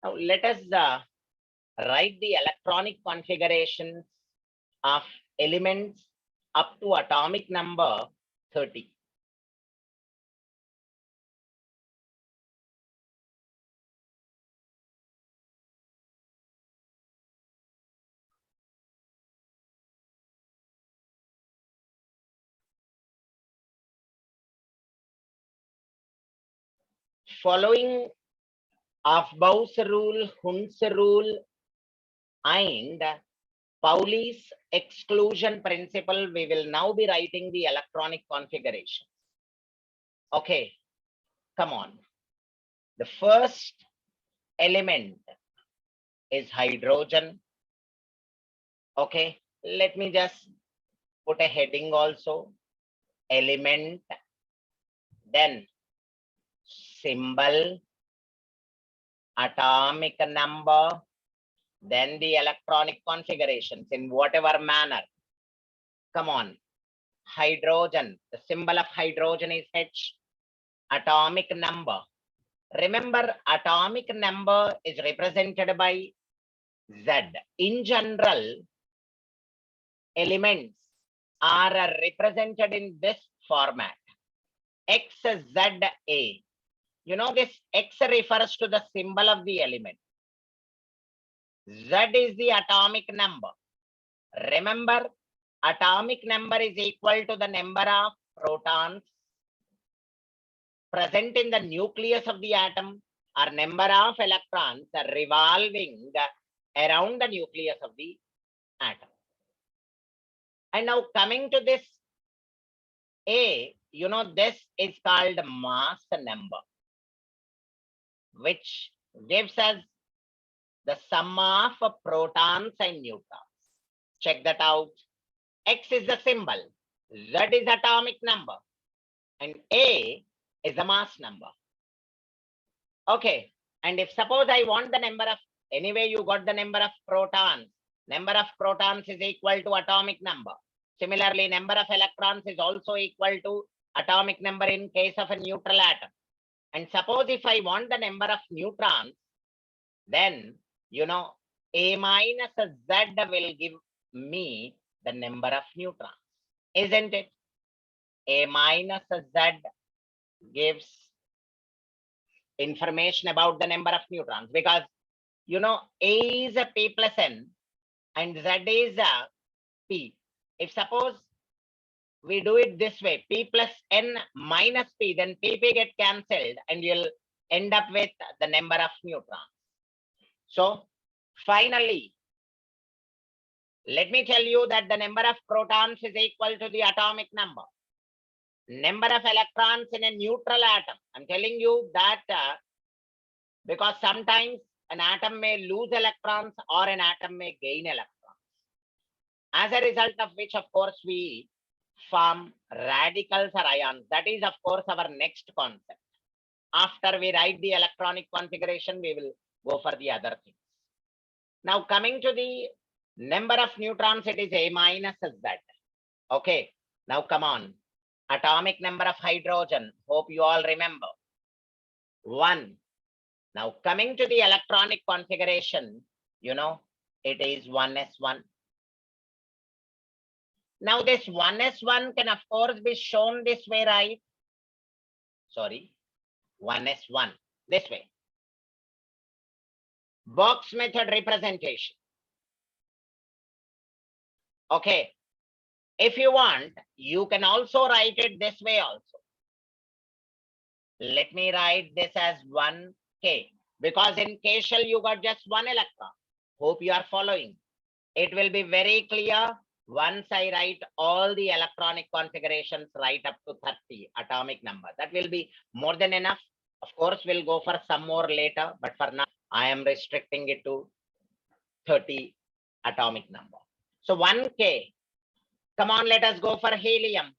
Now let us write the electronic configurations of elements up to atomic number 30. Following Aufbau's rule, Hund's rule, and Pauli's exclusion principle, we will now be writing the electronic configuration. Okay, come on. The first element is hydrogen. Okay, let me just put a heading also. Element, then symbol, atomic number, then the electronic configurations in whatever manner. Come on. Hydrogen, the symbol of hydrogen is H. Atomic number. Remember, atomic number is represented by Z. In general, elements are represented in this format. XZA. You know, this X refers to the symbol of the element. Z is the atomic number. Remember, atomic number is equal to the number of protons present in the nucleus of the atom or number of electrons revolving around the nucleus of the atom. And now coming to this A, you know, this is called mass number, which gives us the sum of protons and neutrons. Check that out. X is the symbol, Z is atomic number, and A is the mass number. Okay, and if suppose I want the number of, anyway you got the number of protons is equal to atomic number. Similarly, number of electrons is also equal to atomic number in case of a neutral atom. And suppose if I want the number of neutrons, then, you know, A minus Z will give me the number of neutrons, isn't it? A minus Z gives information about the number of neutrons, because, you know, A is a P plus N and Z is a P. If suppose we do it this way, P plus N minus P, then PP get cancelled and you'll end up with the number of neutrons. So finally, let me tell you that the number of protons is equal to the atomic number. Number of electrons in a neutral atom. I'm telling you that because sometimes an atom may lose electrons or an atom may gain electrons. As a result of which, of course, we form radicals or ions. That is, of course, our next concept. After we write the electronic configuration, we will go for the other things. Now, coming to the number of neutrons, it is A minus Z. Okay, now come on. Atomic number of hydrogen, hope you all remember, 1. Now, coming to the electronic configuration, you know, it is 1s1. Now, this 1s1 can, of course, be shown this way, right? Sorry, 1s1, this way. Box method representation. Okay. If you want, you can also write it this way also. Let me write this as 1K, because in K shell you got just one electron. Hope you are following. It will be very clear once I write all the electronic configurations right up to 30 atomic number. That will be more than enough. Of course, we'll go for some more later, but for now, I am restricting it to 30 atomic number. So 1K. Come on, let us go for helium.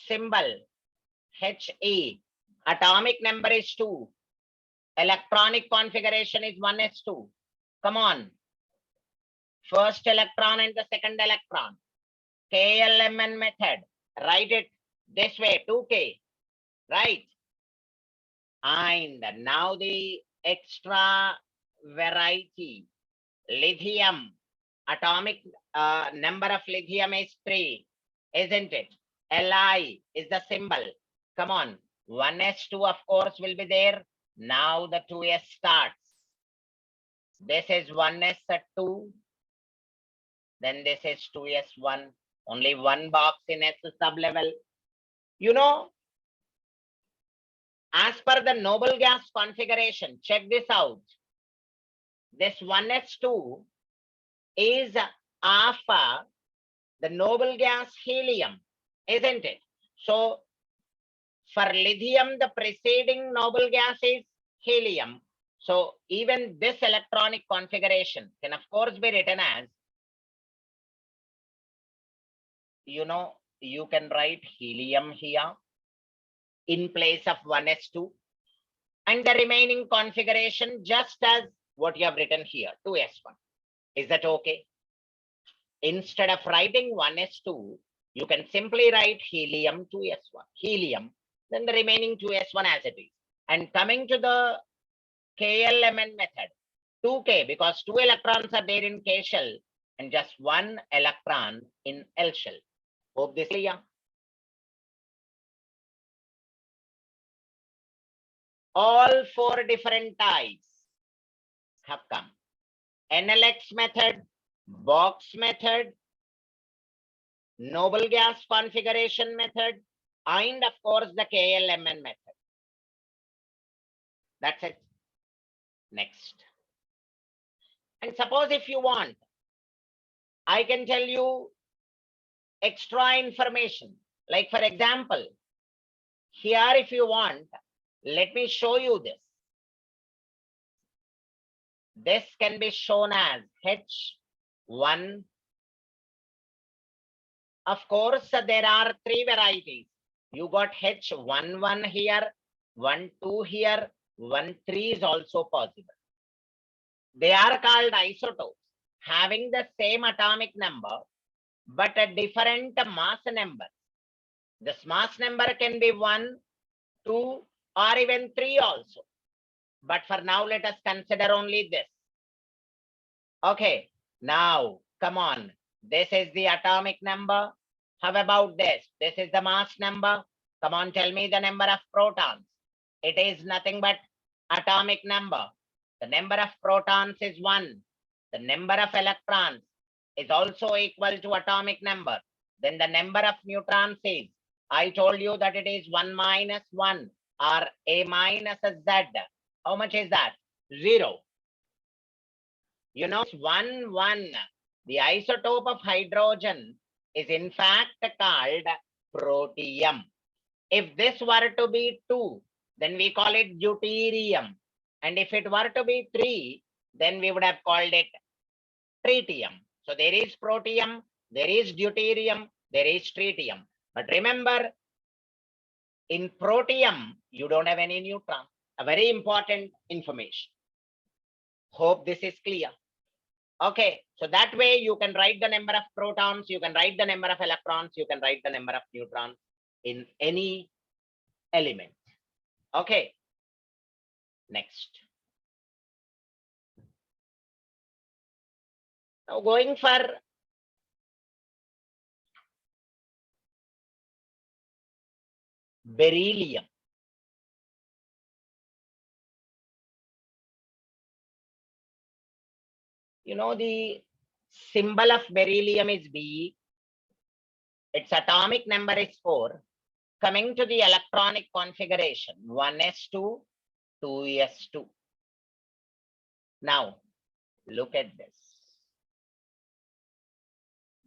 Symbol He. Atomic number is 2. Electronic configuration is 1s2. Come on. First electron and the second electron. KLMN method. Write it this way, 2K. Right. And now the extra variety, lithium, atomic number of lithium is 3, isn't it? Li is the symbol. Come on, 1s2 of course will be there. Now the 2s starts. This is 1s2, then this is 2s1. Only one box in S sublevel. You know, as per the noble gas configuration, check this out. This 1s2 is of the noble gas helium, isn't it? So for lithium, the preceding noble gas is helium. So even this electronic configuration can of course be written as, you know, you can write helium here in place of 1s2, and the remaining configuration just as what you have written here, 2s1. Is that okay? Instead of writing 1s2, you can simply write helium 2s1, helium, then the remaining 2s1 as it is. And coming to the KLMN method, 2k, because 2 electrons are there in K shell and just 1 electron in L shell. Hope this is clear. All 4 different types have come. NLX method, box method, noble gas configuration method, and of course the KLMN method. That's it. Next. And suppose if you want, I can tell you extra information. Like for example, here if you want, let me show you this. This can be shown as H1. Of course, there are 3 varieties. You got H11 here, 12 here, 13 is also possible. They are called isotopes, having the same atomic number, but a different mass number. This mass number can be 1, 2, or even 3 also. But for now, let us consider only this. Okay, now, come on. This is the atomic number. How about this? This is the mass number. Come on, tell me the number of protons. It is nothing but atomic number. The number of protons is 1. The number of electrons is also equal to atomic number. Then the number of neutrons is, I told you that it is 1 minus 1 or A minus Z. How much is that? 0. You know, 1, 1. The isotope of hydrogen is in fact called protium. If this were to be 2, then we call it deuterium. And if it were to be 3, then we would have called it tritium. So there is protium, there is deuterium, there is tritium. But remember, in protium, you don't have any neutron. A very important information. Hope this is clear. Okay, so that way you can write the number of protons, you can write the number of electrons, you can write the number of neutrons in any element. Okay, next. Now going for beryllium. You know, the symbol of beryllium is Be. Its atomic number is 4. Coming to the electronic configuration, 1s2, 2s2. Now, look at this.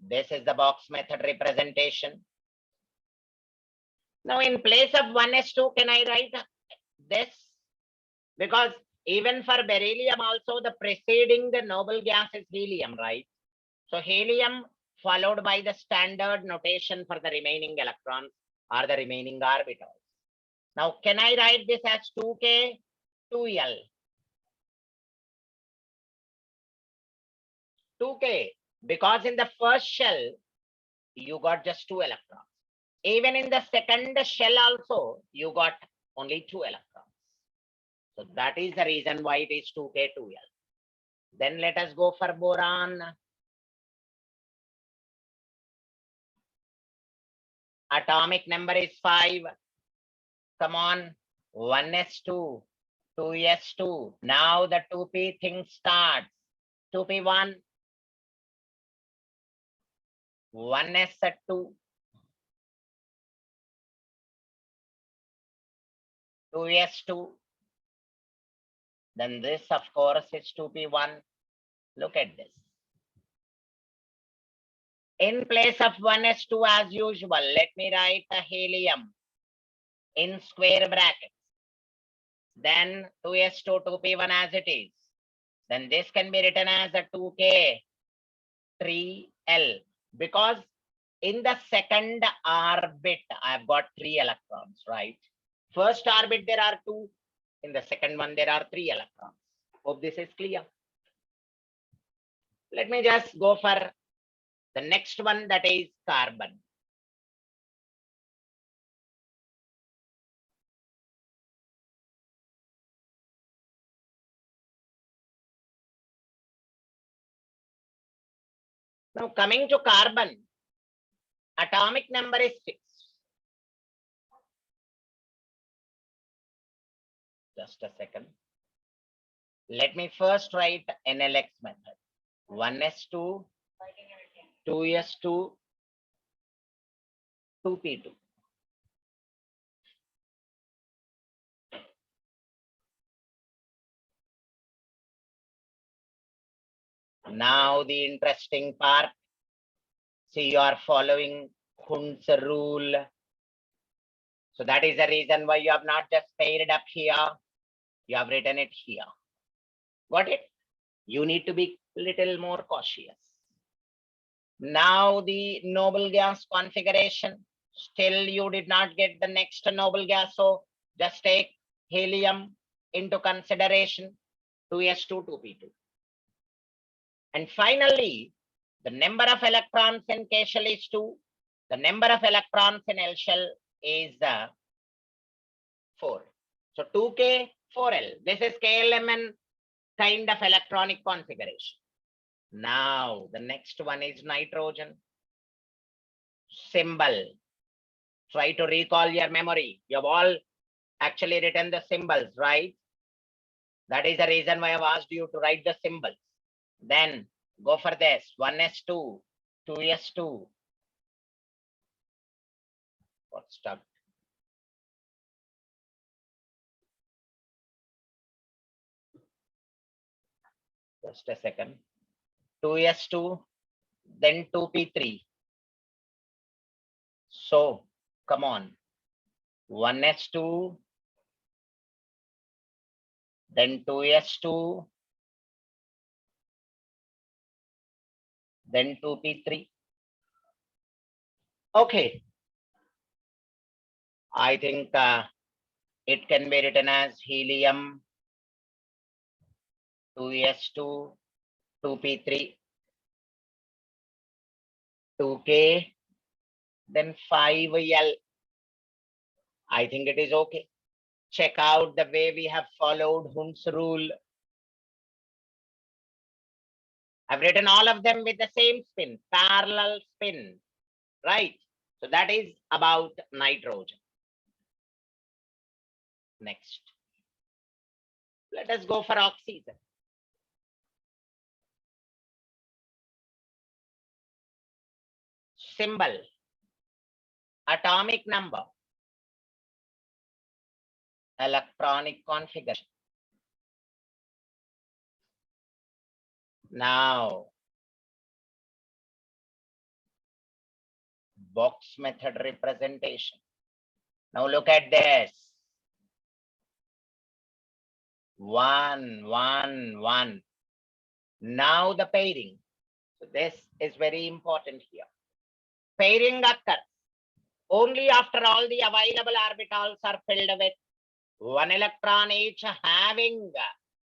This is the box method representation. Now, in place of 1s2, can I write this? Because even for beryllium also, the preceding the noble gas is helium, right? So helium followed by the standard notation for the remaining electrons or the remaining orbitals. Now, can I write this as 2k, 2l? 2k, because in the first shell, you got just 2 electrons. Even in the second shell also, you got only 2 electrons. So that is the reason why it is 2k2l. Then let us go for boron. Atomic number is 5. Come on, 1s2, 2s2. Now the 2p thing starts. 2p1, 1s2, 2s2. Then this, of course, is 2p1. Look at this. In place of 1s2 as usual, let me write a helium in square brackets. Then 2s2, 2p1 as it is. Then this can be written as a 2k3l, because in the second orbit, I've got 3 electrons, right? First orbit, there are 2. In the second one, there are 3 electrons. Hope this is clear. Let me just go for the next one, that is carbon. Now coming to carbon, atomic number is 6. Just a second. Let me first write NLX method. 1s2, 2s2, 2p2. Now the interesting part. See, you are following Hund's rule. So that is the reason why you have not just paired up here. You have written it here. Got it? You need to be little more cautious. Now the noble gas configuration. Still you did not get the next noble gas. So just take helium into consideration. 2s2, 2p2. And finally, the number of electrons in K shell is 2. The number of electrons in L shell is 4. So 2k, 4l. This is KLMN kind of electronic configuration. Now the next one is nitrogen. Symbol. Try to recall your memory. You have all actually written the symbols, right? That is the reason why I've asked you to write the symbols. Then go for this. 1s2, 2s2. Got stuck. Just a second. 2s2, then 2p3. So come on. 1s2, then 2s2, then 2p3. Okay. I think it can be written as helium 2s2, 2p3, 2k, then 5l. I think it is okay. Check out the way we have followed Hund's rule. I've written all of them with the same spin, parallel spin, right? So that is about nitrogen. Next. Let us go for oxygen. Symbol, atomic number, electronic configuration. Now, box method representation. Now look at this. 1, 1, 1. Now the pairing. So this is very important here. Pairing occurs only after all the available orbitals are filled with 1 electron each having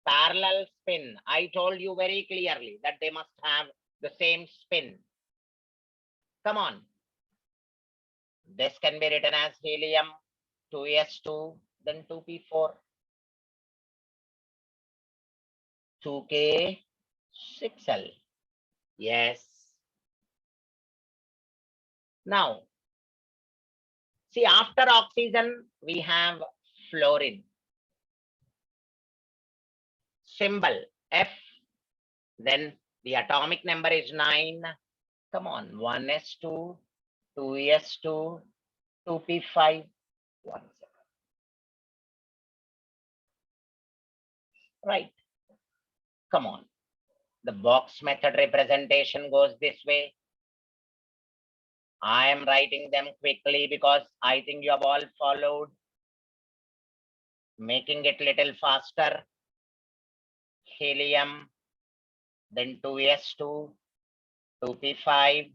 parallel spin. I told you very clearly that they must have the same spin. Come on. This can be written as helium 2s2, then 2p4. 2K, 6L. Yes. Now, see, after oxygen, we have fluorine. Symbol F. Then the atomic number is 9. Come on, 1s2, 2s2, 2p5. 1 second. Right. Come on. The box method representation goes this way. I am writing them quickly because I think you have all followed. Making it little faster. Helium, then 2s2, 2p5.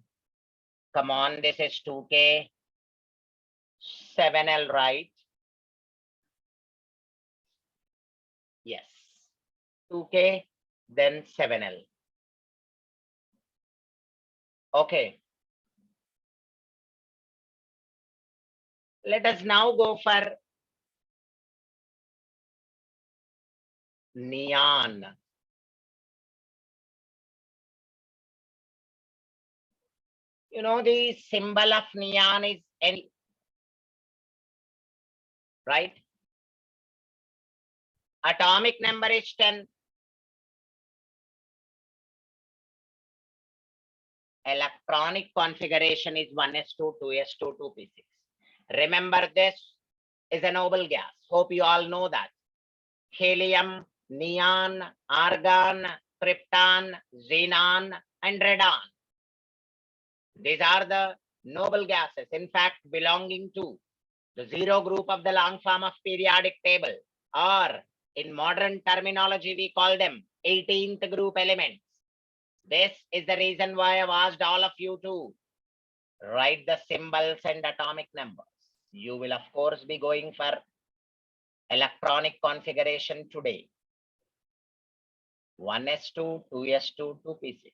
Come on, this is 2k, 7l, right? Yes. 2k, then 7l. Okay. Let us now go for neon. You know, the symbol of neon is N, right? Atomic number is 10. Electronic configuration is 1s2, 2s2, 2p6. Remember, this is a noble gas. Hope you all know that. Helium, neon, argon, krypton, xenon, and radon. These are the noble gases, in fact, belonging to the zero group of the long form of periodic table, or in modern terminology, we call them 18th group elements. This is the reason why I've asked all of you to write the symbols and atomic numbers. You will, of course, be going for electronic configuration today. 1s2, 2s2, 2p6.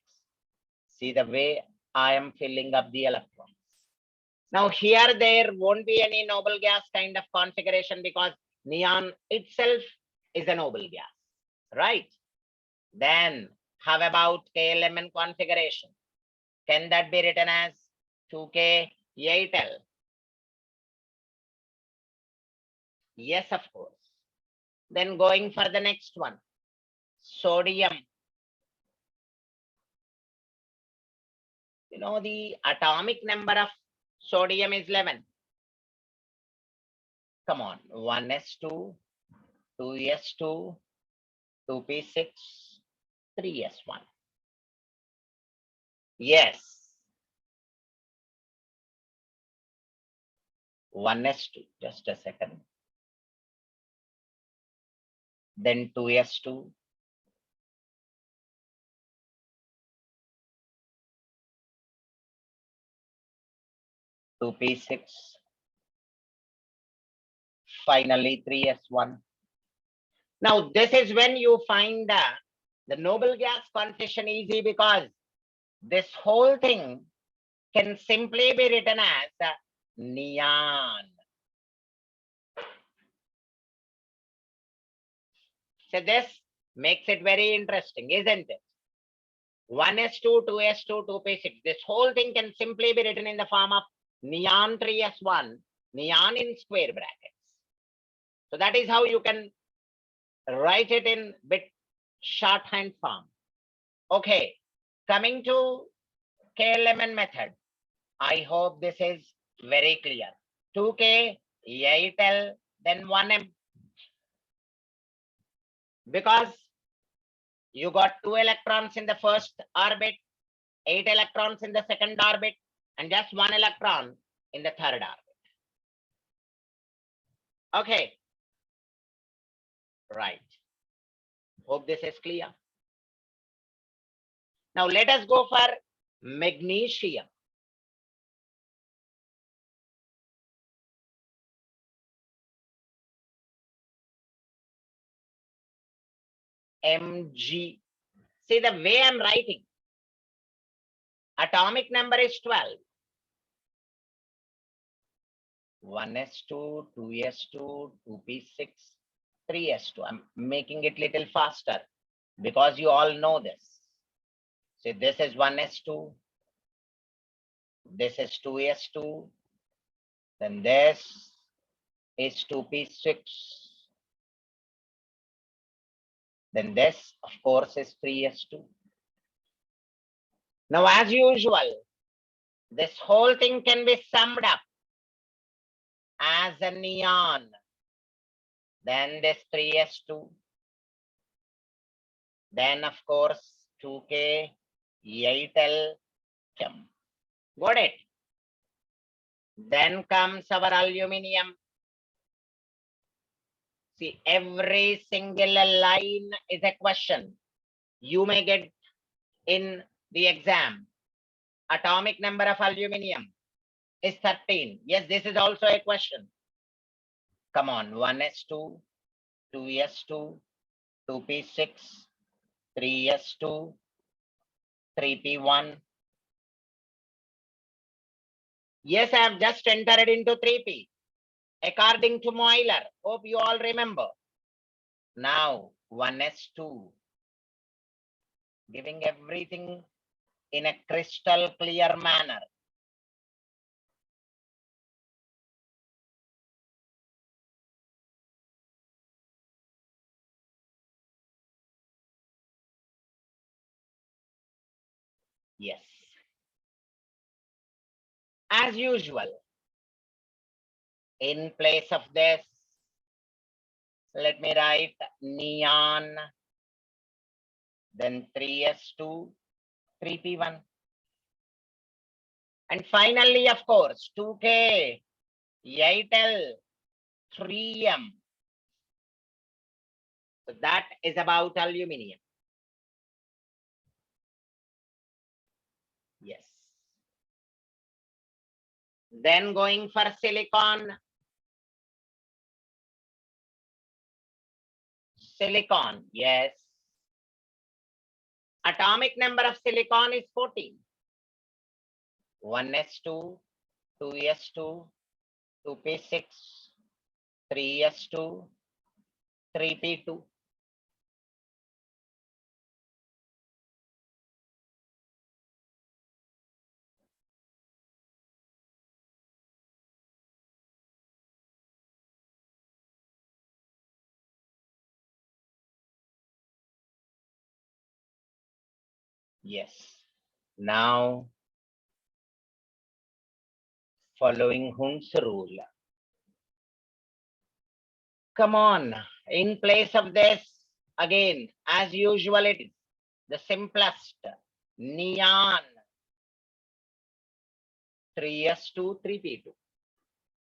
See the way I am filling up the electrons. Now here there won't be any noble gas kind of configuration because neon itself is a noble gas, right? Then how about K-element configuration? Can that be written as 2K 8L? Yes, of course. Then going for the next one, sodium. You know, the atomic number of sodium is 11. Come on, 1s2, 2s2, 2p6, 3s1. Yes. 1s2, just a second. Then 2s2. Two P6. Finally, 3s1. Now, this is when you find the noble gas configuration easy because this whole thing can simply be written as neon. So this makes it very interesting, isn't it? 1s2, 2s2, 2p6. This whole thing can simply be written in the form of neon 3s1, neon in square brackets. So that is how you can write it in bit shorthand form. Okay, coming to K-element method. I hope this is very clear. 2K, 8L, then 1M. Because you got 2 electrons in the first orbit, 8 electrons in the second orbit, and just 1 electron in the third orbit. Okay. Right. Hope this is clear. Now let us go for magnesium. Mg. See the way I'm writing. Atomic number is 12. 1s2, 2s2, 2p6, 3s2. I'm making it little faster. because you all know this. See, this is 1s2, this is 2s2, then this is 2p6, then this, of course, is 3s2. Now, as usual, this whole thing can be summed up as a neon. Then this 3s2. Then, of course, 2k, 8l, chem. Got it? Then comes our aluminium. See, every single line is a question. You may get in the exam. Atomic number of aluminium is 13. Yes, this is also a question. Come on, 1s2, 2s2, 2p6, 3s2, 3p1. Yes, I have just entered into 3p. According to Euler, hope you all remember. Now, 1s2, giving everything in a crystal clear manner. Yes. As usual, in place of this, let me write neon, then 3s2, 3p1. And finally, of course, 2k, 8l, 3m. So that is about aluminium. Yes. Then going for silicon. Silicon, yes. Atomic number of silicon is 14. 1s2, 2s2, 2p6, 3s2, 3p2. Yes. Now, following Hund's rule. Come on, in place of this, again, as usual, it is the simplest neon 3s2, 3p2.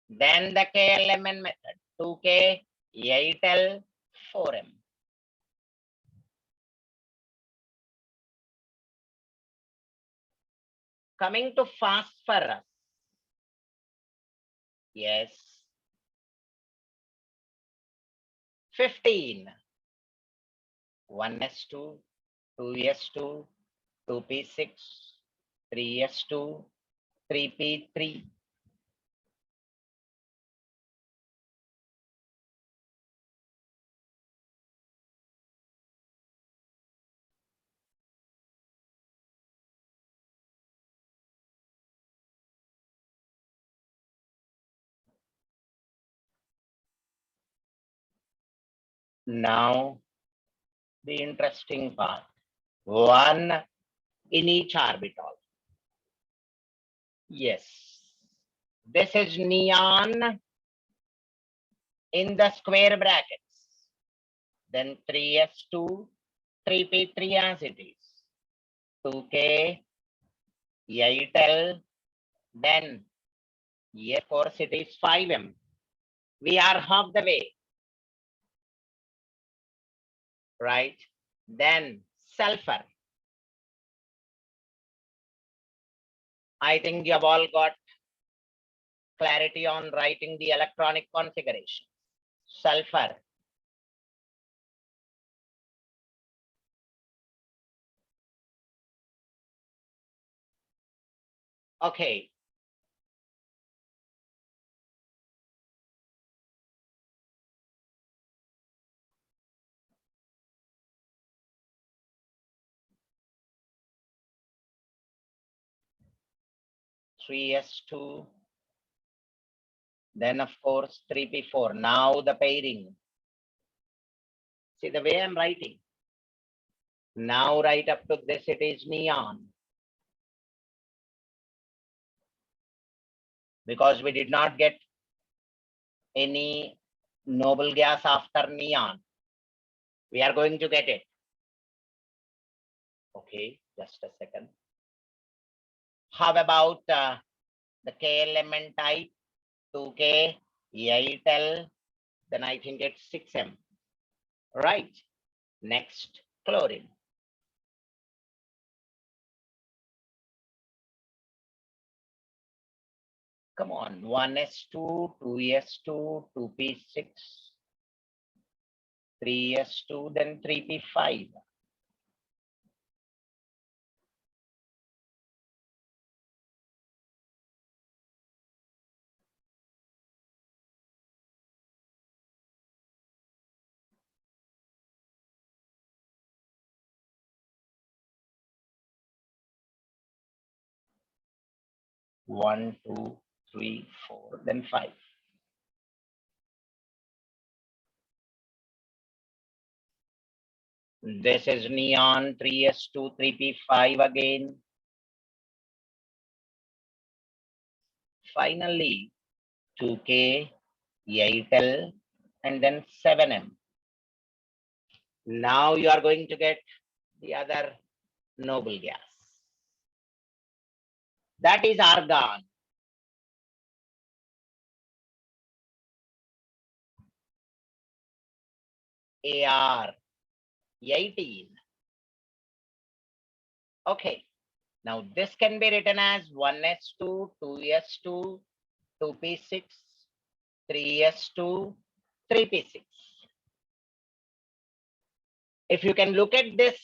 Then the KLMN method 2k, 8l, 4m. Coming to phosphorus. Yes. 15. 1s2, 2s2, 2p6, 3s2, 3p3. Now, the interesting part. 1 in each orbital. Yes. This is neon in the square brackets. Then 3s2, 3p3 as it is. 2k, 8l, then, yes, of course, it is 5m. We are half the way. Right? Then sulfur. I think you have all got clarity on writing the electronic configuration. Sulfur. Okay. 3s2, then of course 3p4. Now the pairing. See the way I'm writing. Now right up to this it is neon. Because we did not get any noble gas after neon. We are going to get it. Okay, just a second. How about the K element type? 2K, 8L, then I think it's 6M. Right. Next, chlorine. Come on, 1s2, 2s2, 2p6, 3s2, then 3p5. One, two, three, four, then 5. This is neon, 3s2, 3p5 again. Finally, 2K, 8L, and then 7M. Now you are going to get the other noble gas. That is argon. Ar, 18. Okay. Now this can be written as 1s2, 2s2, 2p6, 3s2, 3p6. If you can look at this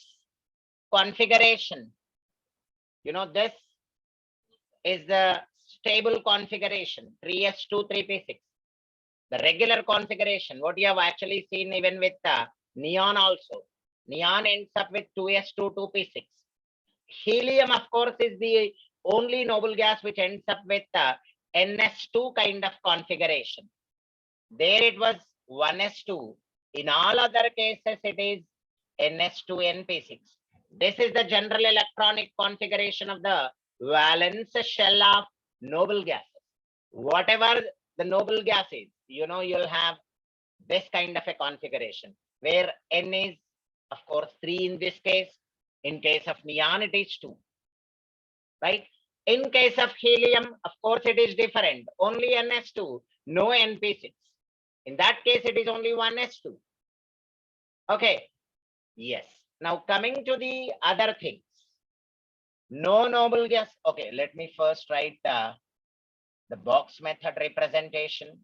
configuration, you know, this is the stable configuration, 3s2, 3p6. The regular configuration, what you have actually seen even with neon also. Neon ends up with 2s2, 2p6. Helium, of course, is the only noble gas which ends up with ns2 kind of configuration. There it was 1s2. In all other cases, it is ns2 np6. This is the general electronic configuration of the valence shell of noble gases. Whatever the noble gas is, you know, you'll have this kind of a configuration where n is, of course, 3 in this case. In case of neon, it is 2. Right? In case of helium, of course, it is different. Only ns2, no np6. In that case, it is only 1s2. Okay. Yes. Now coming to the other things. No noble gas. Okay, let me first write the box method representation.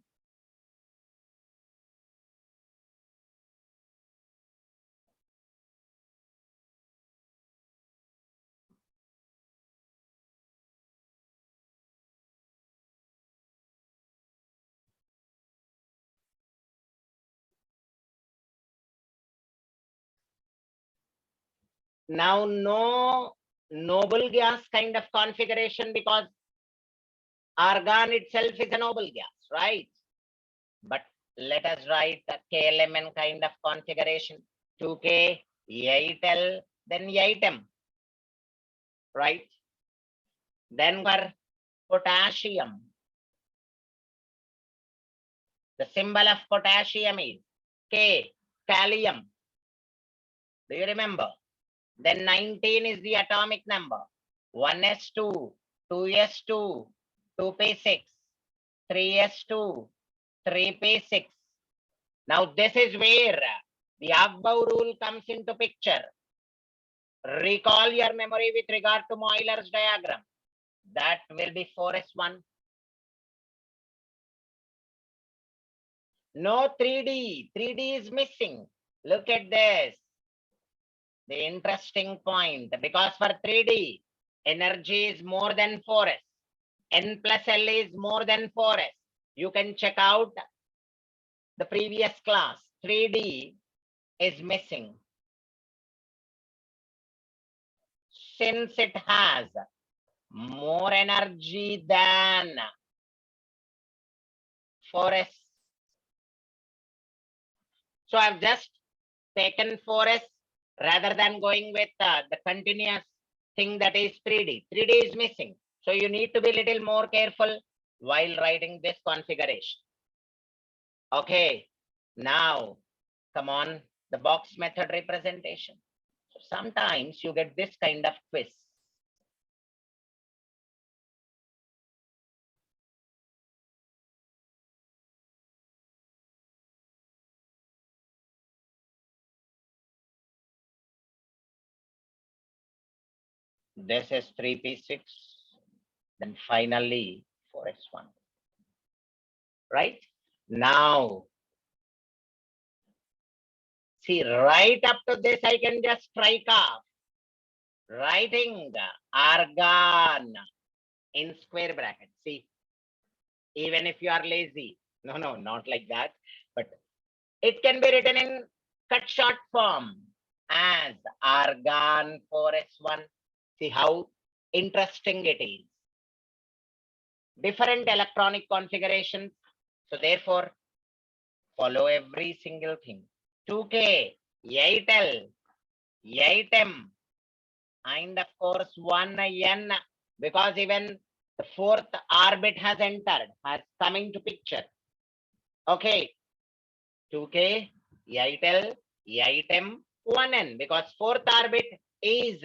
Now, no noble gas kind of configuration because argon itself is a noble gas, right? But let us write the K element kind of configuration. 2K, 8L, then 8M, right? Then for potassium, the symbol of potassium is K, kalium. Do you remember? Then 19 is the atomic number. 1s2, 2s2, 2p6, 3s2, 3p6. Now this is where the Aufbau rule comes into picture. Recall your memory with regard to Euler's diagram. That will be 4s1. No 3D. 3D is missing. Look at this. The interesting point, because for 3D, energy is more than 4s. N plus L is more than 4s. You can check out the previous class. 3D is missing. Since it has more energy than 4s. So I've just taken 4s rather than going with the continuous thing that is 3D. 3D is missing. So you need to be a little more careful while writing this configuration. Okay, now come on, the box method representation. So sometimes you get this kind of quiz. This is 3p6, then finally 4s1. Right? Now, see, right up to this, I can just strike off writing argon in square bracket. See, even if you are lazy, no, not like that, but it can be written in cut short form as argon 4s1. See how interesting it is. Different electronic configurations. So therefore, follow every single thing. 2K, 8L, 8M, and of course 1N, because even the fourth orbit has entered, has come into picture. Okay, 2K, 8L, 8M, 1N, because fourth orbit is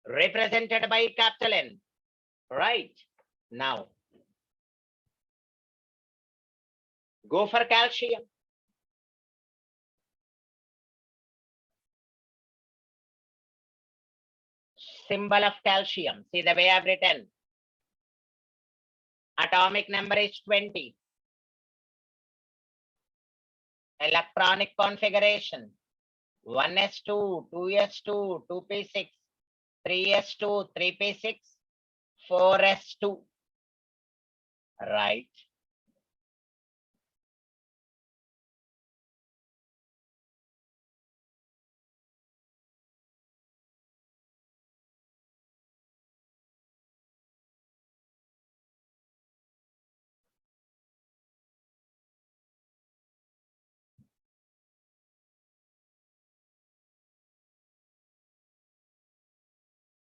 represented by capital N. Right? Now, go for calcium. Symbol of calcium. See the way I've written. Atomic number is 20. Electronic configuration. 1s2, 2s2, 2p6, 3s2, 3p6, 4s2. Right.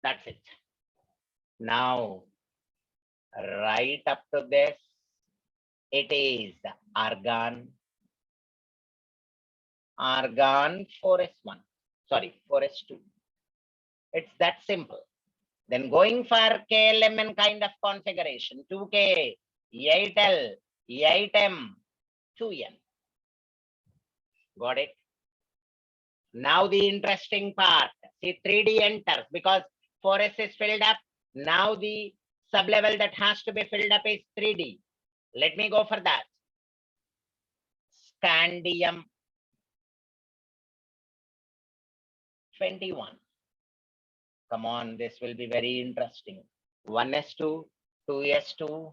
That's it. Now, right up to this, it is argon. Argon 4s1. Sorry, 4s2. It's that simple. Then going for KLMN kind of configuration, 2K, 8L, 8M, 2N. Got it? Now the interesting part. See, 3D enters because 4s is filled up. Now the sublevel that has to be filled up is 3D. Let me go for that. Scandium 21. Come on, this will be very interesting. 1s2, 2s2,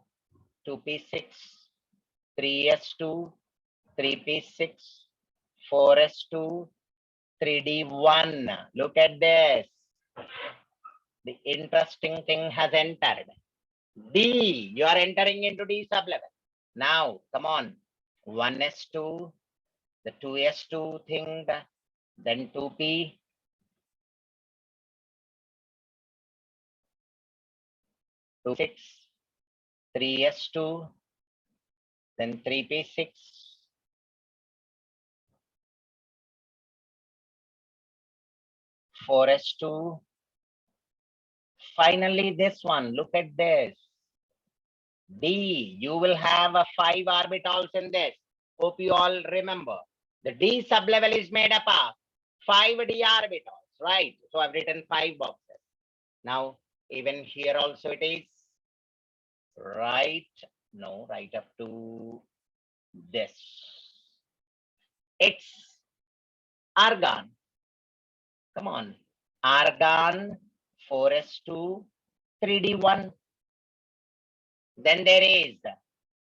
2p6, 3s2, 3p6, 4s2, 3d1. Look at this. The interesting thing has entered. D, you are entering into D sublevel. Now, come on. 1s2, the 2s2 thing, then 2p, 2p6, 3s2, then 3p6, 4s2. Finally, this one, look at this. D, you will have a 5 orbitals in this. Hope you all remember. The D sublevel is made up of 5 D orbitals, right? So I've written 5 boxes. Now, even here also it is right. No, right up to this. It's argon. Come on. Argon 4s2, 3d1. Then there is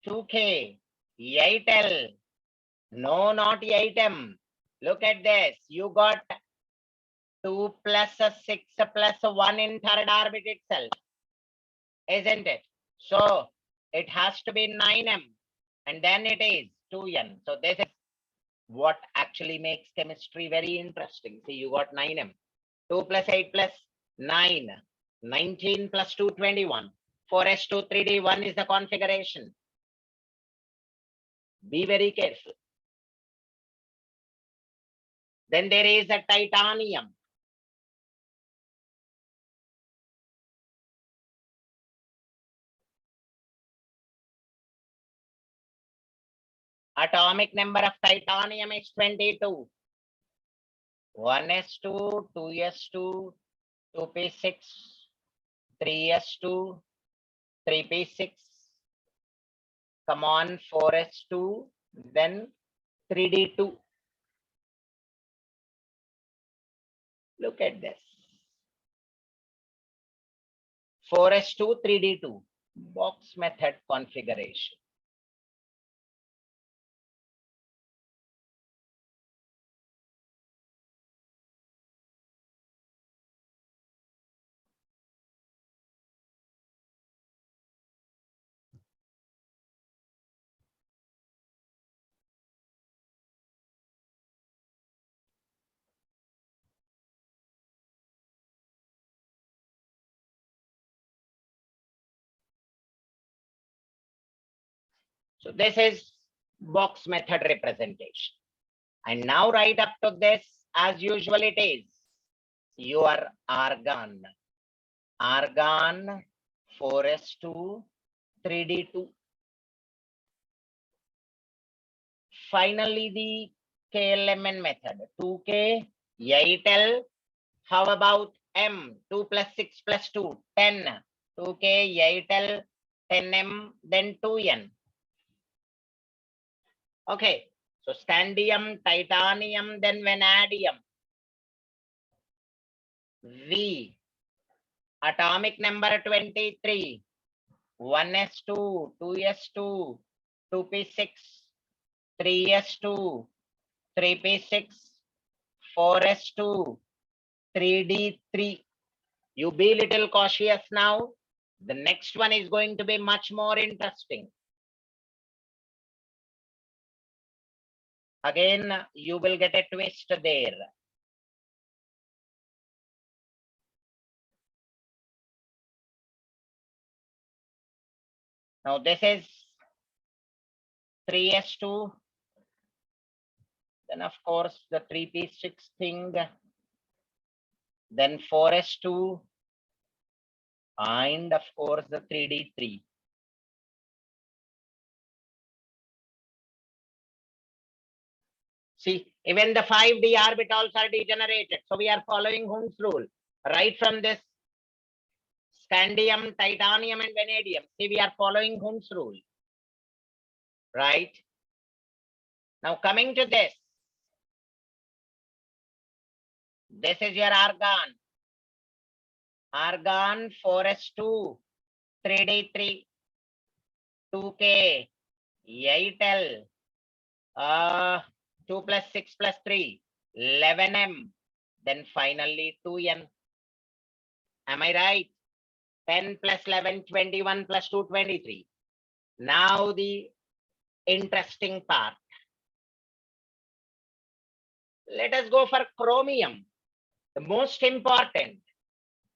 2K, 8L. No, not 8M. Look at this. You got 2 plus 6 plus 1 in third orbit itself. isn't it? So it has to be 9m and then it is 2n. So this is what actually makes chemistry very interesting. See, you got 9m, 2 plus 8 plus 9, 19 plus 2, 21. 4s2 3d1 is the configuration. Be very careful. Then there is a titanium. Atomic number of titanium is 22. 1s2, 2s2, 2p6, 3s2, 3p6. Come on, 4s2, then 3d2. Look at this. 4s2, 3d2. Box method configuration. So this is box method representation. And now right up to this, as usual it is, your argon. Argon 4s2, 3d2. Finally, the KLMN method. 2K, 8L. How about M? 2 plus 6 plus 2, 10. 2K, 8L, 10M, then 2N. Okay, so scandium, titanium, then vanadium. V, atomic number 23. 1s2, 2s2, 2p6, 3s2, 3p6, 4s2, 3d3. You be little cautious now. The next one is going to be much more interesting. Again, you will get a twist there. Now this is 3s2. Then of course the 3p6 thing. Then 4s2. And of course the 3d3. See, even the 5d orbitals are degenerated. So we are following Hund's rule. Right from this scandium, titanium, and vanadium. See, we are following Hund's rule. Right? Now coming to this. This is your argon. Argon 4s2, 3d3, 2k, 8l, 2 plus 6 plus 3, 11m, then finally 2n. Am I right? 10 plus 11, 21 plus 2, 23. Now the interesting part. Let us go for chromium. The most important.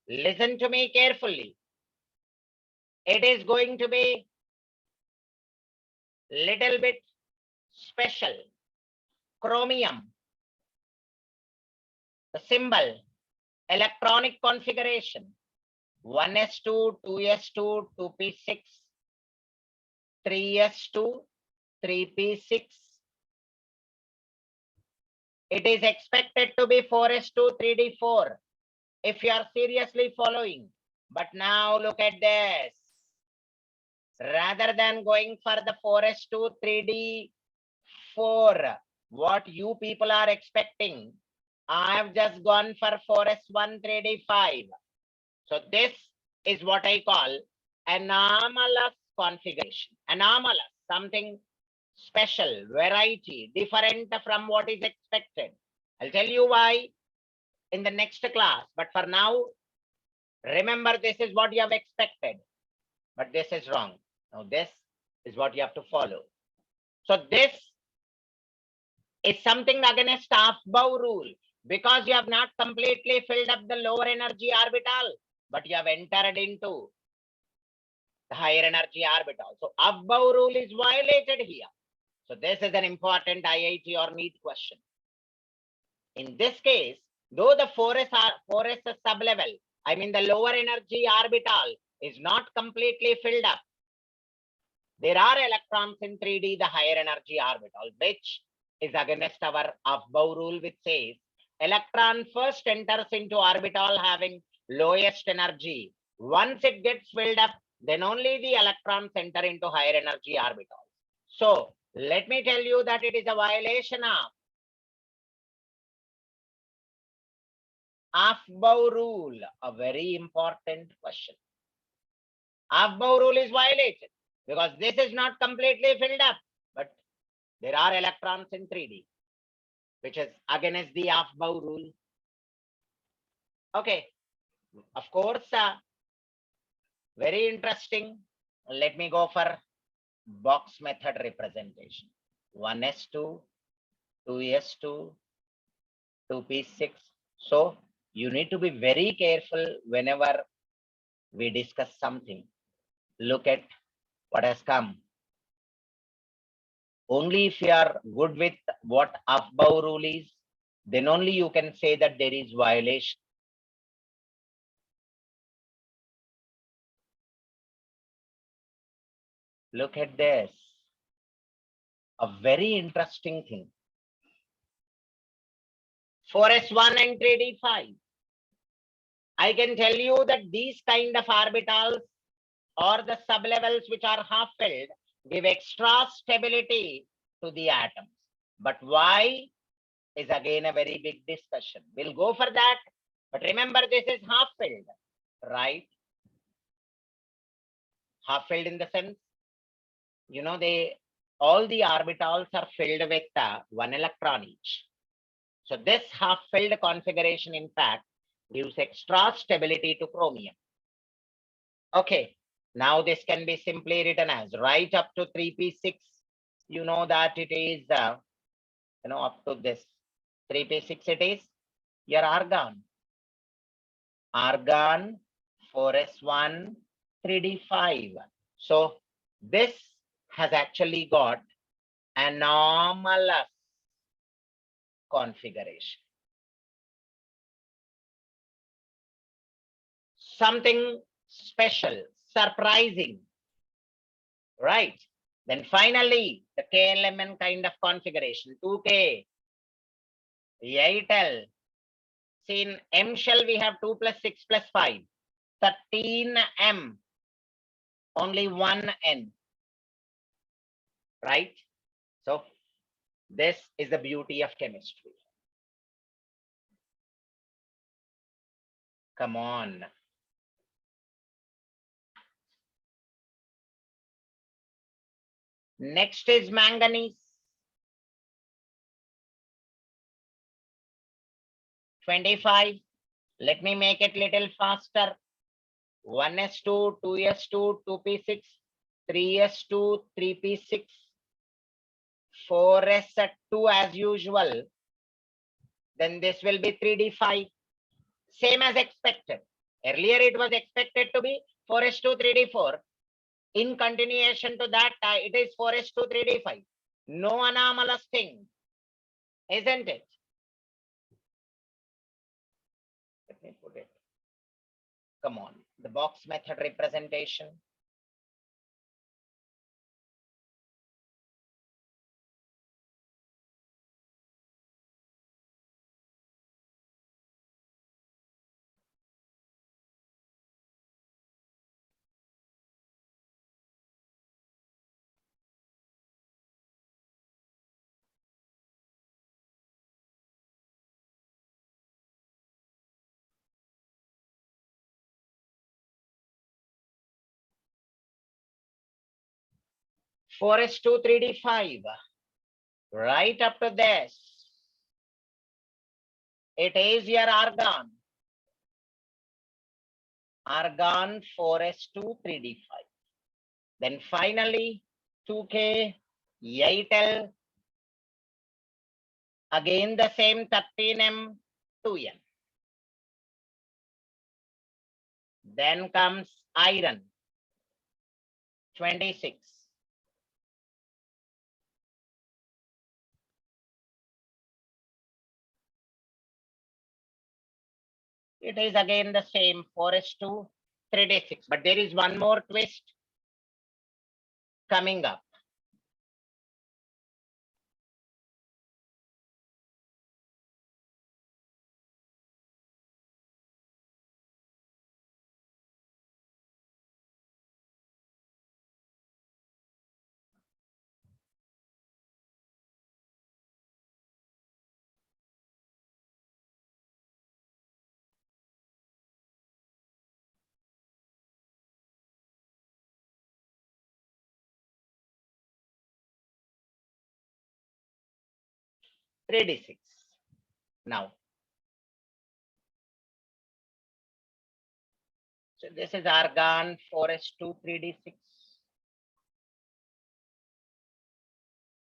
Listen to me carefully. It is going to be little bit special. Chromium. The symbol. Electronic configuration. 1s2, 2s2, 2p6, 3s2, 3p6. It is expected to be 4s2, 3d4 if you are seriously following. But now look at this. Rather than going for the 4s2, 3d4, what you people are expecting, I have just gone for 4s1, 3d5. So this is what I call anomalous configuration. Anomalous, something special, variety, different from what is expected. I'll tell you why in the next class. But for now, remember this is what you have expected. but this is wrong. Now this is what you have to follow. So this is something against Aufbau rule, because you have not completely filled up the lower energy orbital, but you have entered into the higher energy orbital. So Aufbau rule is violated here. So this is an important IIT or NEET question. In this case, though the 4s sublevel, I mean the lower energy orbital, is not completely filled up, there are electrons in 3D, the higher energy orbital, which is against our Aufbau rule, which says electron first enters into orbital having lowest energy. Once it gets filled up, then only the electrons enter into higher energy orbital. So let me tell you that it is a violation of Aufbau rule, a very important question. Aufbau rule is violated because this is not completely filled up, but there are electrons in 3D, which is against the Aufbau rule. Okay, of course, very interesting. Let me go for box method representation. 1s2, 2s2, 2p6. So you need to be very careful whenever we discuss something. Look at what has come. Only if you are good with what Aufbau rule is, then only you can say that there is violation. Look at this. A very interesting thing. 4s1 and 3d5. I can tell you that these kind of orbitals or the sublevels which are half filled give extra stability to the atoms. But why is again a very big discussion. We'll go for that. But remember, this is half filled, right? Half filled in the sense, you know, all the orbitals are filled with 1 electron each. So this half filled configuration, in fact, gives extra stability to chromium. Okay, now this can be simply written as right up to 3p6. You know that it is, up to this 3p6 it is your argon. Argon 4s1 3d5. So this has actually got anomalous configuration. Something special, surprising, right? Then finally, the KLMN kind of configuration, 2K, 8L. See, in M shell, we have 2 plus 6 plus 5, 13M, only 1 N, right? So this is the beauty of chemistry. Come on. Next is manganese. 25. Let me make it little faster. 1s2, 2s2, 2p6, 3s2, 3p6, 4s2 as usual. Then this will be 3d5. Same as expected. Earlier it was expected to be 4s2, 3d4. In continuation to that, it is 4s2, 3d5. No anomalous thing, isn't it? Let me put it. Come on, the box method representation. Four s two 3d5. Right up to this. It is your argon. Argon 4s2 3d5. Then finally 2K, 8L, again the same 13M, 2N. Then comes iron, 26. It is again the same 4s2, 3d6, but there is one more twist coming up. Three d6. Now, so this is argon 4s2, 3d6.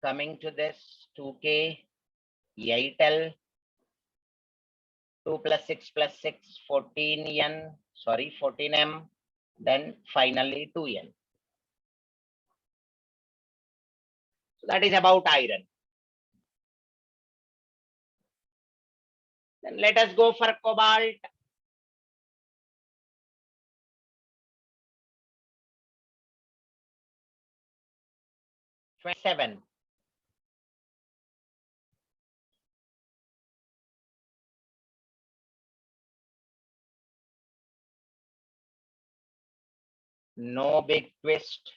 Coming to this 2K, 8L, 2 plus 6 plus 6, 14N, sorry, 14M, then finally 2N. So that is about iron. Then let us go for cobalt. Seven. No big twist.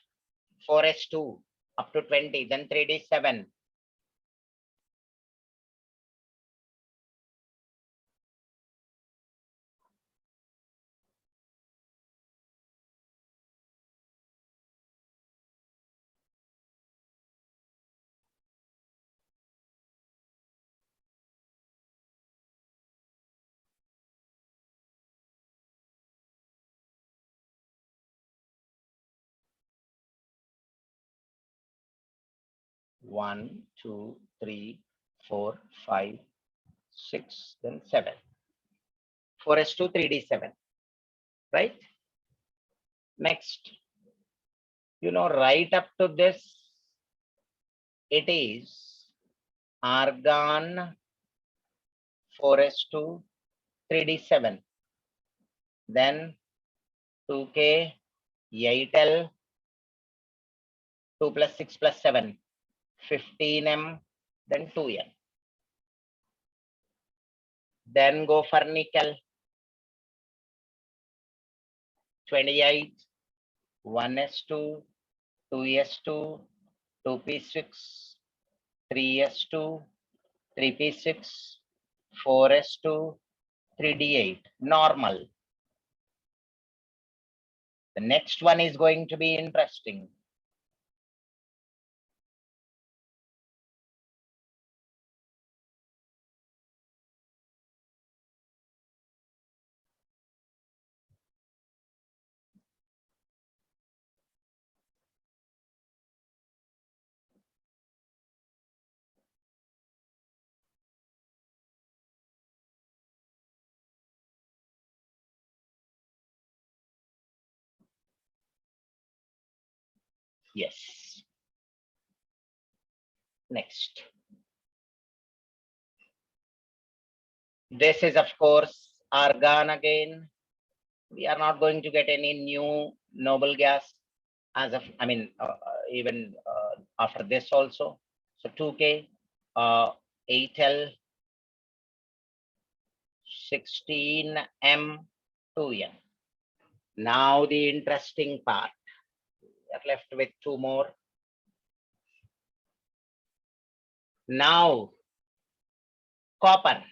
4s2 up to 20, then 3d7. One, two, three, 4, 5, 6, then 7. 4s2, 3d7. Right? Next, right up to this, it is argon 4s2, 3d7. Then 2K, 8L, 2 plus 6 plus 7, 15M, then 2N. Then go for nickel, 28, 1s2, 2s2, 2p6, 3s2, 3p6, 4s2, 3d8, normal. The next one is going to be interesting. Yes. Next. This is, of course, argon again. We are not going to get any new noble gas as of, even after this also. So 2K, 8L, 16M, 2N. Now the interesting part. We are left with two more. Now, copper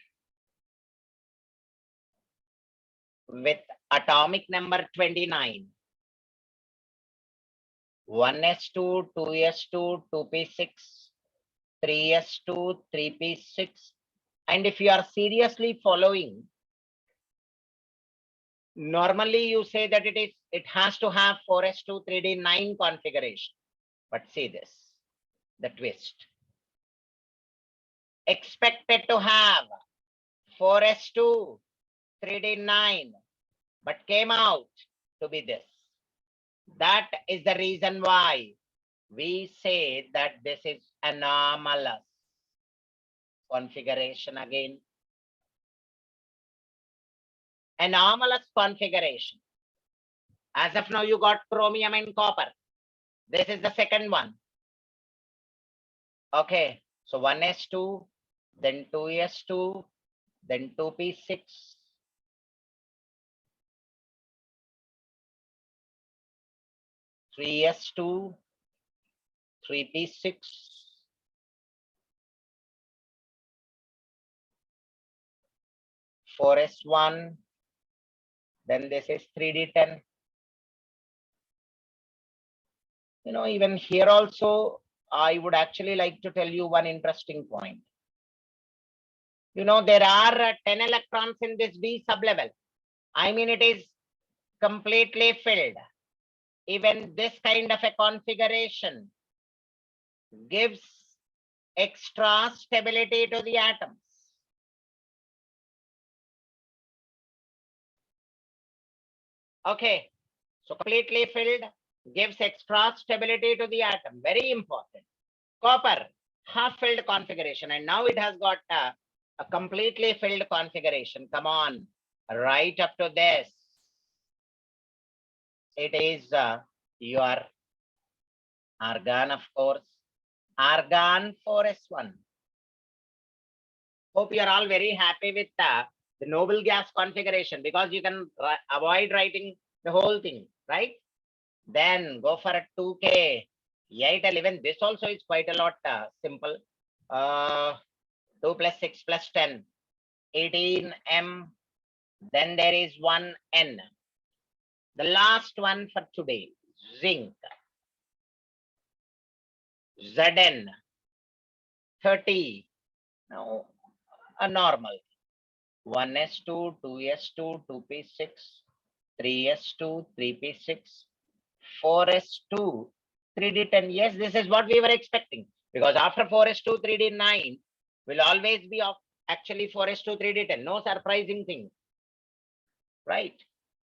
with atomic number 29. 1s2, 2s2, 2p6, 3s2, 3p6. And if you are seriously following, Normally you say that it has to have 4s2 3D9 configuration. But see this, the twist. Expected to have 4s2 3D9, but came out to be this. That is the reason why we say that this is anomalous configuration again. Anomalous configuration. As of now, you got chromium and copper. This is the second one. Okay, so 1s2, then 2s2, then 2p6. 3s2, 3p6, 4s1, then this is 3d10. You know, even here also, I would actually like to tell you one interesting point. You know, there are 10 electrons in this B sublevel. I mean, it is completely filled. Even this kind of a configuration gives extra stability to the atoms. Okay, so completely filled gives extra stability to the atom. Very important. Copper, half filled configuration, and now it has got a completely filled configuration. Come on, right up to this. It is your argon, of course. Argon 4s1. Hope you are all very happy with the noble gas configuration, because you can avoid writing the whole thing, right? Then go for a 2K, 8L. Even this also is quite a lot simple. 2 plus 6 plus 10, 18M. Then there is 1N. The last one for today, zinc. Zn, 30. Now, a normal. 1s2, 2s2, 2p6, 3s2, 3p6, 4s2, 3d10. Yes, this is what we were expecting, because after 4s2, 3d9 will always be of actually 4s2, 3d10. No surprising thing, right?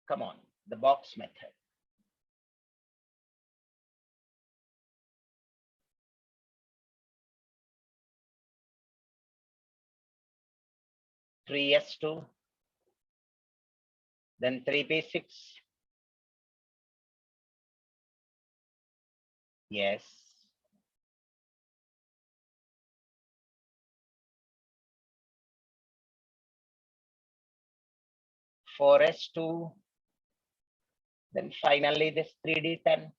Come on, the box method. Three s2, then 3p6. Yes. Four s2, then finally this 3d10.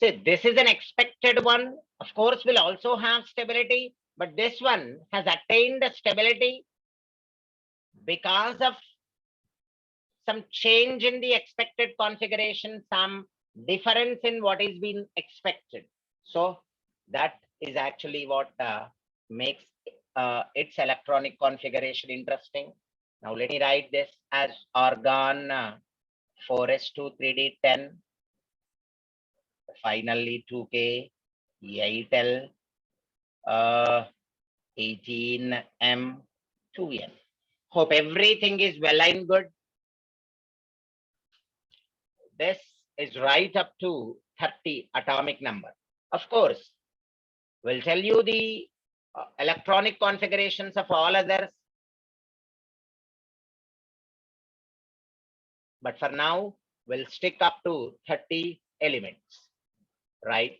See, this is an expected one. Of course, will also have stability, but this one has attained stability because of some change in the expected configuration, some difference in what is being expected. So that is actually what makes its electronic configuration interesting. Now let me write this as argon 4s2 3d10. Finally 2K, 8L, 18M, 2N. Hope everything is well and good. This is right up to 30 atomic number. Of course, we'll tell you the electronic configurations of all others. But for now, we'll stick up to 30 elements, right?